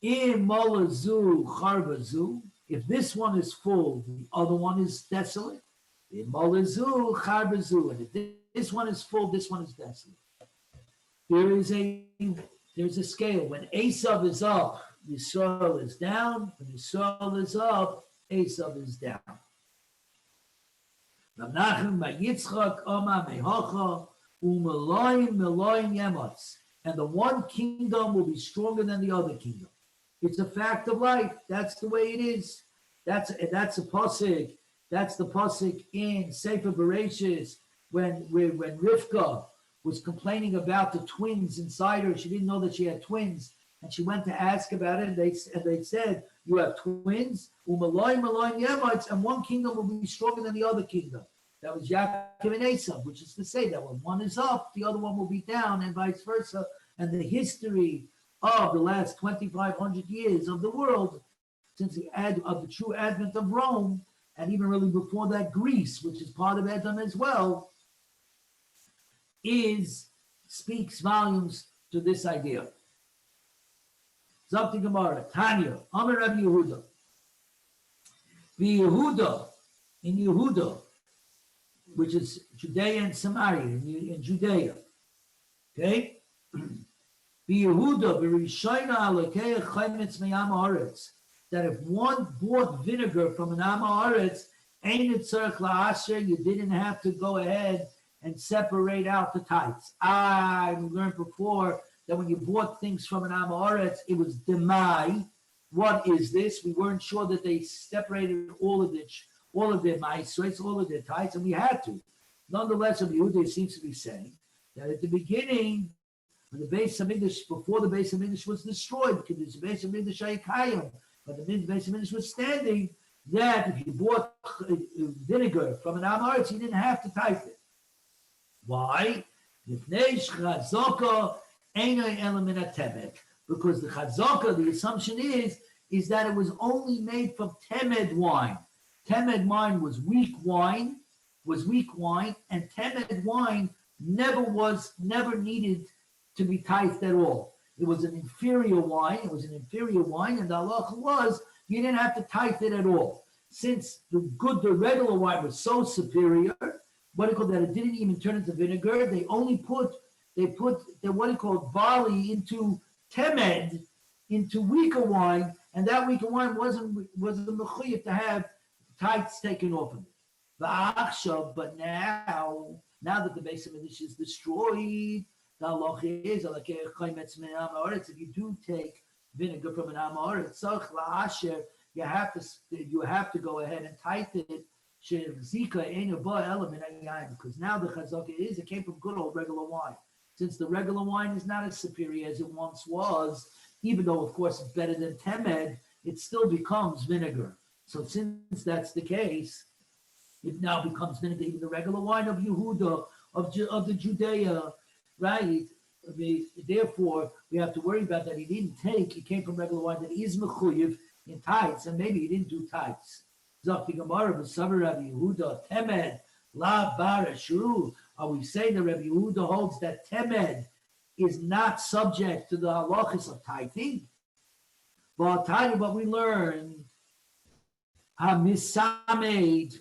Imola Zu Charva Zu. If this one is full, the other one is desolate. Imola Zu Charva Zu. And if this one is full, this one is desolate. There's a scale. When Esav is up, Yisrael is down. When Yisrael is up, Esav is down. Rav Nachman bar Yitzchak Omar Mehocha Umeloim Meloim Yemotz. And the one kingdom will be stronger than the other kingdom. It's a fact of life. That's the way it is. That's a pasuk. That's the pasuk in Sefer Bereshis when Rivka was complaining about the twins inside her. She didn't know that she had twins, and she went to ask about it. And they said, "You have twins, Umaloi Maloi Yemites, and one kingdom will be stronger than the other kingdom." That was Yaakov and Esav, which is to say that when one is up, the other one will be down, and vice versa. And the history of the last 2,500 years of the world, since of the true advent of Rome, and even really before that, Greece, which is part of Edom as well, speaks volumes to this idea. Zok Gemara, Tanya, Amar Rabbi Yehuda. In Yehuda, which is Judea and Samaria, in Judea. Okay? Yehuda, that if one bought vinegar from an Am Haaretz, you didn't have to go ahead and separate out the tithes. We learned before that when you bought things from an Am Haaretz, it was demai. What is this? We weren't sure that they separated all of their maasros, all of their tithes, and we had to. Nonetheless, Rabbi Yehuda seems to be saying that at the beginning, when the Beis HaMikdash, before the Beis HaMikdash was destroyed, because the Beis HaMikdash Ayikayim, but the Beis HaMikdash was standing, that if you bought vinegar from an Am Haaretz, you didn't have to tithe it. Why? Because the chazaka, the assumption is that it was only made from temed wine. Temed wine was weak wine, and temed wine never needed to be tithed at all. It was an inferior wine, and the halacha was you didn't have to tithe it at all. Since the regular wine was so superior, it didn't even turn into vinegar. They only put barley into temed, into weaker wine, and that weaker wine wasn't mechuyev to have tithes taken off of it. But now that the Beis HaMikdash is destroyed, the halacha is if you do take vinegar from an Am Haaretz, you have to go ahead and tithe it. Because now the chazaka is it came from good old regular wine. Since the regular wine is not as superior as it once was, even though of course it's better than temed, it still becomes vinegar. So since that's the case, it now becomes vinegar. Even the regular wine of Yehuda, of the Judea, right? Therefore, we have to worry about that. It came from regular wine that is mechuyev in tithes, and maybe he didn't do tithes. Zakti Gemara, B'Savar Rabbi Yehuda, Temed, La Bar Ashru. Are we saying that Rabbi Yehuda holds that Temed is not subject to the halachas of tithing? But we learn, Hamisamed,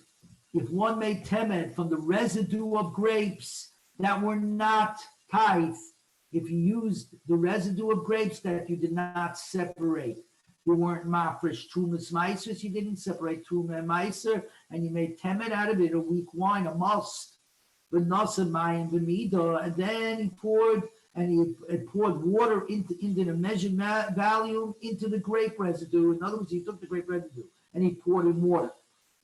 if one made Temed from the residue of grapes that were not tithe, if you used the residue of grapes that you did not separate, you weren't mafresh trumas meiser, you didn't separate truma and meiser, and you made temet out of it, a weak wine, a must, but nasa mayim b'midah, and then he poured water into the measured volume into the grape residue. In other words, he took the grape residue and he poured in water.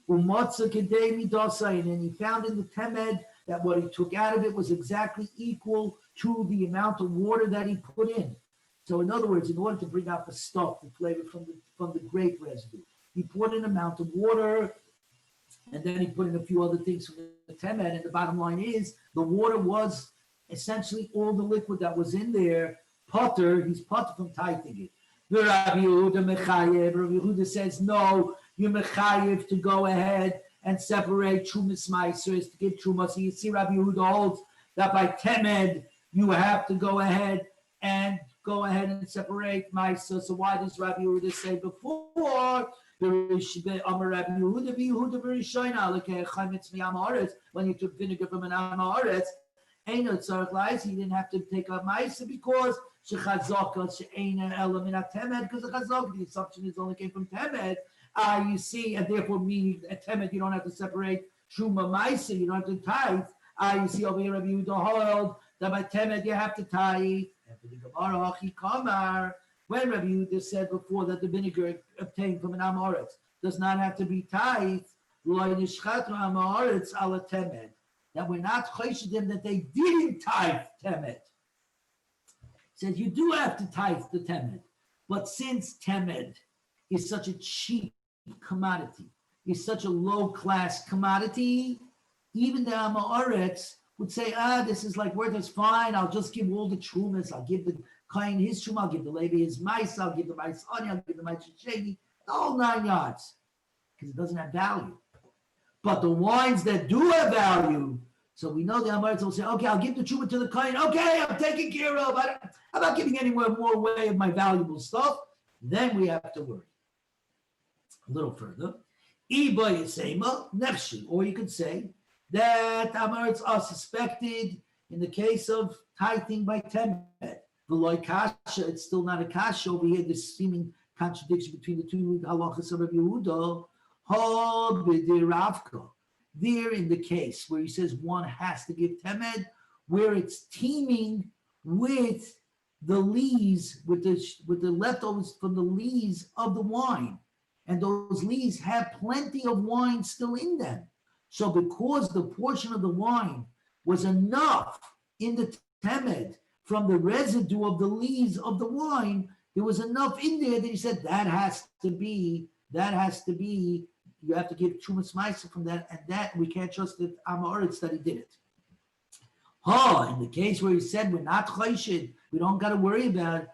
Umatza kedei midasai, and then he found in the temed that what he took out of it was exactly equal to the amount of water that he put in. So in other words, in order to bring out the stuff, the flavor from the grape residue, he poured an amount of water and then he put in a few other things from the temed, and the bottom line is the water was essentially all the liquid that was in there. He's potter from tithing it. The Rabbi Yehuda says, no, you're mechayev to go ahead and separate Trumas Maisers to give Truma. So you see Rabbi Yehuda holds that by temed, you have to go ahead and separate Maiser. So why does Rabbi Yehuda say before, when you took vinegar from an Amaretz, he didn't have to take out Maiser because the assumption is only came from temed. You see, and therefore meaning at temed you don't have to separate Truma Maiser, you don't have to tithe. You see over here Rabbi Yehuda hold that by temed you have to tithe. And for the Gemara, when Rabbi Yehuda said before that the vinegar obtained from an Amoritz does not have to be tithe, that we're not choshing them that they didn't tithe temed. Says you do have to tithe the temed, but since temed is such a cheap commodity, is such a low class commodity, even the Amoritz would say, this is like worth is fine. I'll just give all the trumas. I'll give the Kain his truma. I'll give the Levi his mice. I'll give the mice honey. I'll give the mice shegi. The whole 9 yards, because it doesn't have value. But the wines that do have value, so we know the Amoritz will say, okay, I'll give the truma to the Kain. Okay, I'm taking care of. I'm not giving anywhere more away of my valuable stuff. Then we have to worry. A little further, or you could say that Amoritz are suspected in the case of tithing by temed. V'loy kasha, it's still not a kasha over here. This seeming contradiction between the two halachas of Rabbi Yehuda. Ha b'diravka. There in the case where he says one has to give temed, where it's teeming with the lees, with the leftovers from the lees of the wine, and those lees have plenty of wine still in them. So because the portion of the wine was enough in the temed from the residue of the lees of the wine, there was enough in there that he said that has to be, you have to give Trumas Meiser from that, and that we can't trust the Amoritz that he did it. In the case where he said we're not chayshid, we don't got to worry about it.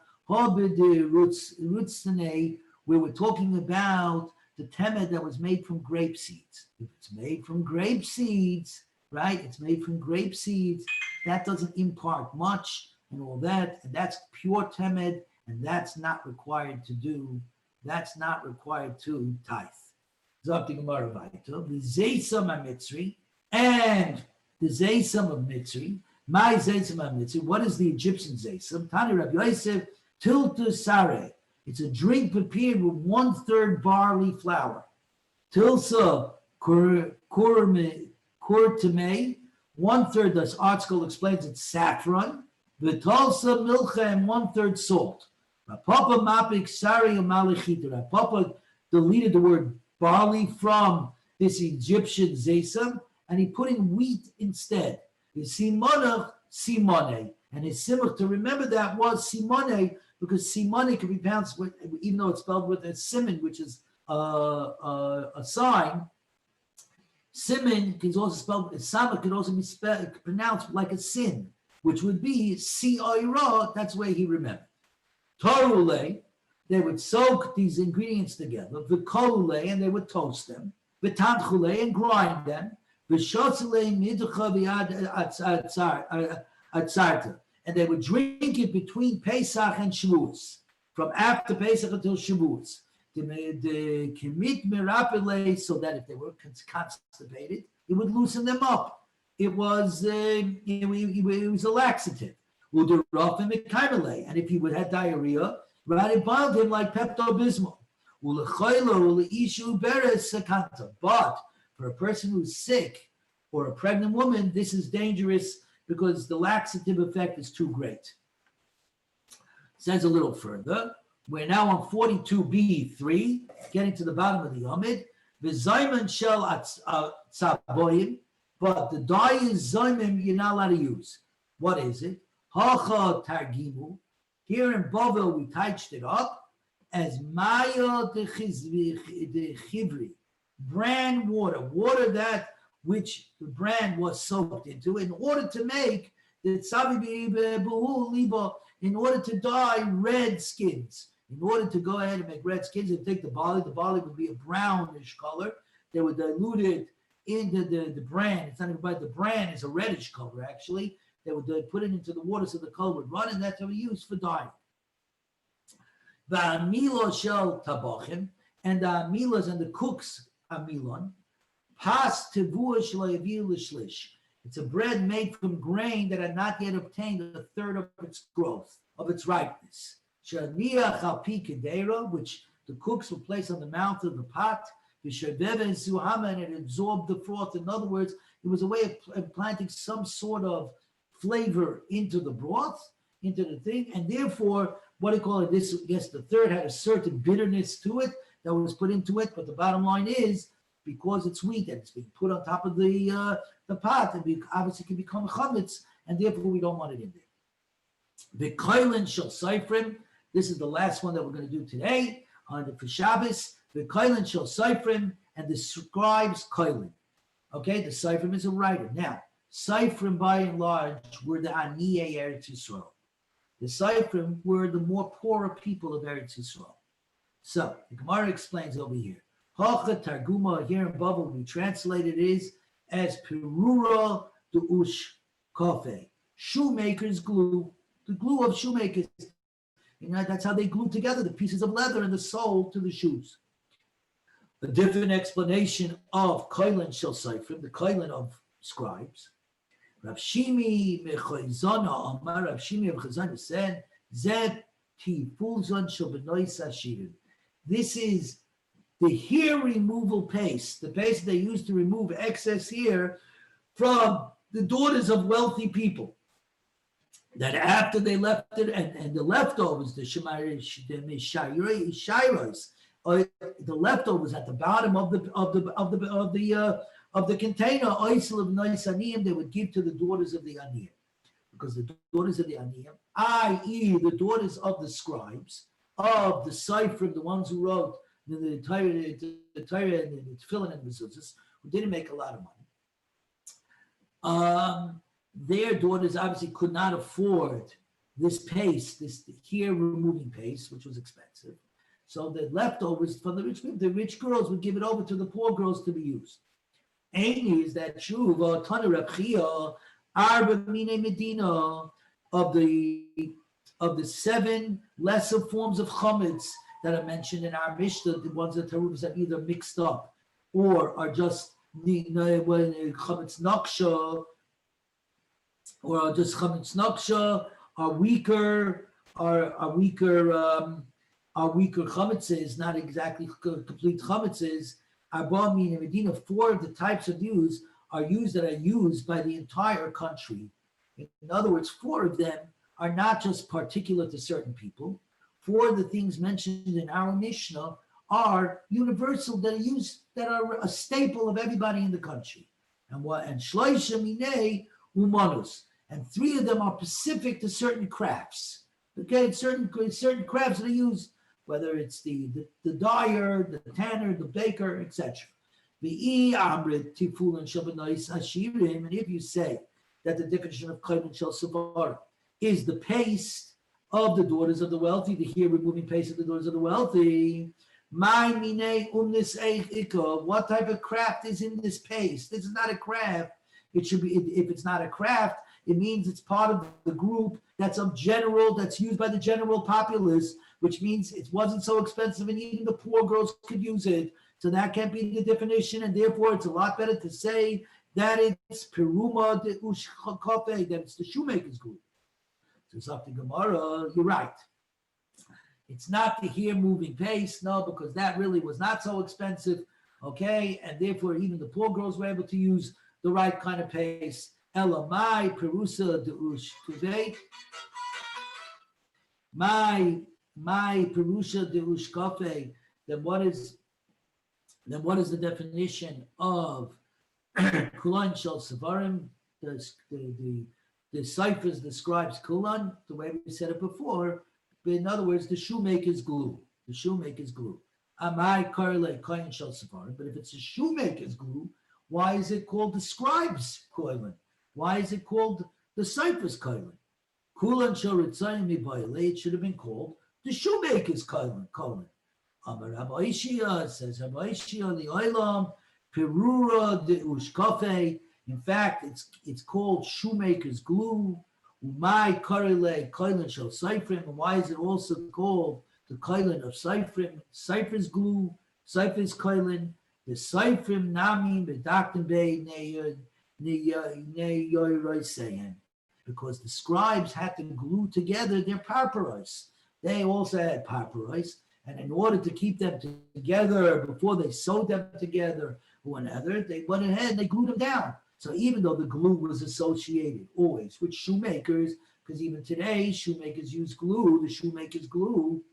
Where we're talking about the temed that was made from grape seeds. If it's made from grape seeds, right? It's made from grape seeds. That doesn't impart much and all that. And that's pure temed, and that's not required to do. That's not required to tithe. Zok Gemara weiter. The zeisam ha-mitzri and the zeisam of Mitzri. My zeisam ha-mitzri. What is the Egyptian zeisam? Tani Rabbi Yosef tiltu sare. It's a drink prepared with 1/3 barley flour. Tilsa kurtame, 1/3, as Article explains, it's saffron. Vitalsa milcha, and 1/3 salt. Rapapa mapik sari malachita. Rapapa deleted the word barley from this Egyptian zesam, and he put in wheat instead. The simonach simone, and his simach to remember that was simone, because simone can be pronounced with, even though it's spelled with a simon, which is a sign. Simon can also spelled, sama can also be pronounced like a sin, which would be si-oira. That's where he remembered. Torule, they would soak these ingredients together. V'kolule, and they would toast them. V'tanchule, and grind them. V'shotzele midcha v'ad and they would drink it between Pesach and Shavuos, from after Pesach until Shavuos. The kimit mirapele, so that if they were constipated, it would loosen them up. It was a laxative. And if he would have diarrhea, right, it bound him like Pepto-Bismol. But for a person who's sick or a pregnant woman, this is dangerous because the laxative effect is too great. Says a little further, we're now on 42b3, getting to the bottom of the Yomid. V'zayman shel tzaboyim, but the dye is zaymim you're not allowed to use. What is it? Hacha targimu. Here in Bovel we touched it up as maya de chivri, bran water that which the bran was soaked into, in order to make the in order to dye red skins. In order to go ahead and make red skins, and take the barley would be a brownish color. They would dilute it into the bran. It's not even but the bran is a reddish color, actually. They would put it into the water so the color would run, and that's what we use for dyeing. The amilo shel tabachim, and the amilas and the cooks amilon, pas tevua shel yavil l'shlish. It's a bread made from grain that had not yet obtained a third of its growth, of its ripeness. Shaniach al pi kedera, which the cooks will place on the mouth of the pot, and it absorbed the froth. In other words, it was a way of planting some sort of flavor into the broth, into the thing, and therefore, what do you call it? This, yes, the third had a certain bitterness to it that was put into it, but the bottom line is, because it's wheat and it's being put on top of the pot, and obviously can become chametz, and therefore we don't want it in there. The koilin shel seifrim. This is the last one that we're going to do today on the Shabbos. The koilin shel seifrim, and the scribes koilin. Okay, the seifrim is a writer. Now, seifrim by and large were the aniyei Eretz Yisrael. The seifrim were the more poorer people of Eretz Yisrael. So the Gemara explains over here. Hacha Targuma here in Bava will be translated is as Perura Du'ush Kofe. Shoemaker's glue, the glue of shoemakers. You know, that's how they glue together the pieces of leather and the sole to the shoes. A different explanation of Koilin Shel Seifrim, the Koilin of scribes. Rav Shimi Mechayzana Amar, Rav Shimi of Chazana said, Zed Tifulzon Shel Benois Hashirim. This is the hair removal paste, the paste they use to remove excess hair from the daughters of wealthy people. That after they left it, and the leftovers, the leftovers at the bottom of the container, they would give to the daughters of the aniyim, because the daughters of the aniyim, i.e., the daughters of the scribes, of the seifrim, the ones who wrote the Torah and the Tefillin and the Mezuzahs, who didn't make a lot of money. Their daughters obviously could not afford this paste, this hair removing paste, which was expensive. So the leftovers from the rich people, the rich girls would give it over to the poor girls to be used. Aini is that true? Arba Mine Medina, of the 7 lesser forms of chametz that are mentioned in our Mishnah, the ones that are either mixed up or are just chametz naksha, or are just chametz naksha, are weaker chametzes, not exactly complete chametzes. Arba Mine Medina, 4 of the types of use are used by the entire country. In other words, 4 of them are not just particular to certain people. 4 of the things mentioned in our Mishnah are universal, that are a staple of everybody in the country. And shloisha minei umanus, and 3 of them are specific to certain crafts. Okay, certain crafts that are used, whether it's the dyer, the tanner, the baker, etc. And if you say that the definition of koilin shel sevarim is the paste of the daughters of the wealthy, the hair removing paste of the daughters of the wealthy, what type of craft is in this paste? This is not a craft. It should be, if it's not a craft, it means it's part of the group that's used by the general populace, which means it wasn't so expensive and even the poor girls could use it. So that can't be the definition, and therefore it's a lot better to say that it's peruma de ush kofe, that it's the shoemaker's group. So it's up to Gemara, you're right. It's not the hair moving paste, no, because that really was not so expensive, okay? And therefore even the poor girls were able to use the right kind of paste. Elamai perusa de ush kofe. My perusha de ush kofe. Then what is the definition of kulan shel sevarim? The ciphers describes kulan the way we said it before, but in other words, the shoemaker's glue. The shoemaker's glue. Amai Karle Kohen Shel Sefarim. But if it's a shoemaker's glue, why is it called the scribe's koilin? Why is it called the cypress koilin? Kulan Shel Ritzayim Mibayale, it should have been called the shoemaker's koilin. Amar Rabbi Ishia, says Rabbi Ishia, the Olam, Perura de Ushkafe. In fact, it's called shoemaker's glue. Umay Karele Koilin Shel Seifrim. And why is it also called the koilin of Seifrim? Cypress glue, Cypress koilin. The Seifrim Nami Bedaktim Be Neyoyroisein. Because the scribes had to glue together their papyrus. They also had papyrus. And in order to keep them together before they sewed them together one another, they went ahead and they glued them down. So even though the glue was associated always with shoemakers, because even today shoemakers use glue, the shoemaker's glue,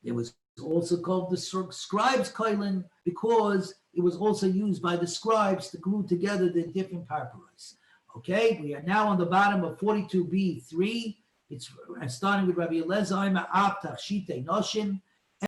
it was also called the scribe's koilin because it was also used by the scribes to glue together the different papyrus. Okay, we are now on the bottom of 42b3. It's starting with Rabbi Eliezer, Ab Tachshite Noshim,